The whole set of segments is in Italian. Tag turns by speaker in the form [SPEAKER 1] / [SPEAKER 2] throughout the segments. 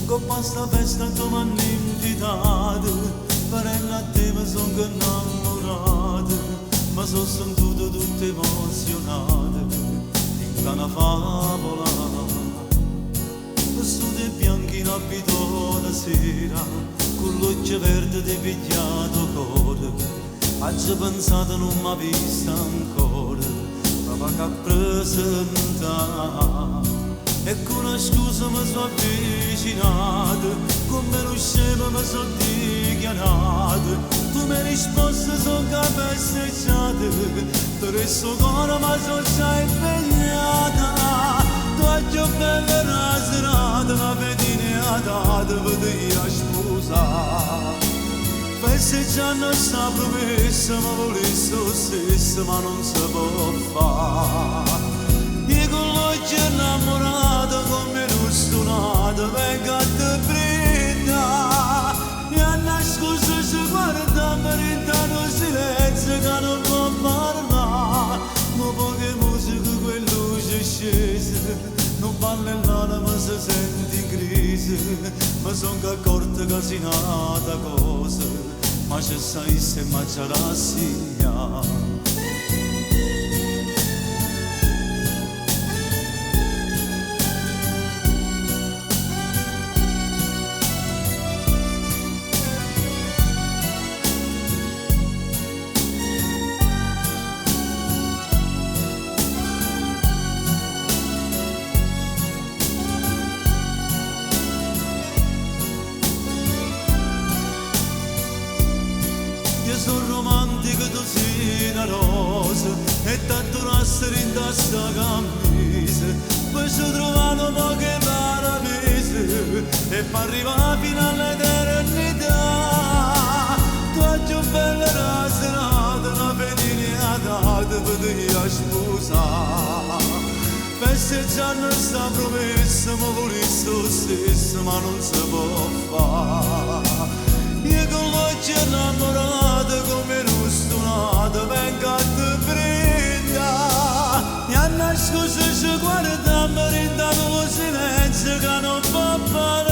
[SPEAKER 1] Con questa festa tu mi hanno invitato, parella a te mi sono innamorato, mi sono sentito tutto emozionato, in una favola. Su dei bianchi in abito da sera, con l'occhio verde ti pigliato cuore, oggi pensato non mi ha vista ancora, proprio che presentare. E con una scusa mi sono avvicinato, come lo scemo mi sono dichiarato, tu mi hai risposto sono capesteggiato, per il suo cuore mi sono già impegnata, tu hai più bella la serata, la pedina data per te a sposare. Festeggiando sta promessa, ma volessi lo stesso, ma non si può fare. Io con l'occhio innamorato, come non suonato, vengo a te prenda. E a nascosto si guarda, mi rintanno silenzio che non può parlare. Ma poche musiche, quelle luci scese, non parla l'anima, si sente in crisi. Ma son accorto che si nata cosa, ma c'è sai se ma c'è rassegna. Sono romantico, tu sei una rosa e tanto nascere in testa camisa, poi ci trovano poche paradise e poi arriva fino all'eternità. Tu hai più bella la serata, una pedina data per te a sposare. Festeggiando sta promessa, ma volessi lo stesso, ma non si può fare. Io con l'occhio innamorato, come non suonato, vengo a te prenda. E a nascosto ci guarda, mi rintanno lo silenzio che non può parlare.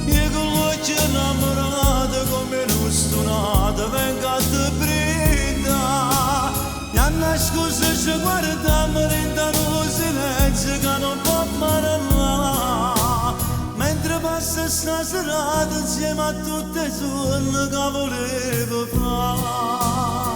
[SPEAKER 1] Io con l'occhio innamorato, come non suonato, vengo a te prenda. E a nascosto ci guarda, mi rintanno lo silenzio che non può parlare. Mentre passa sta serata insieme a tutte le sonne che volevo fare.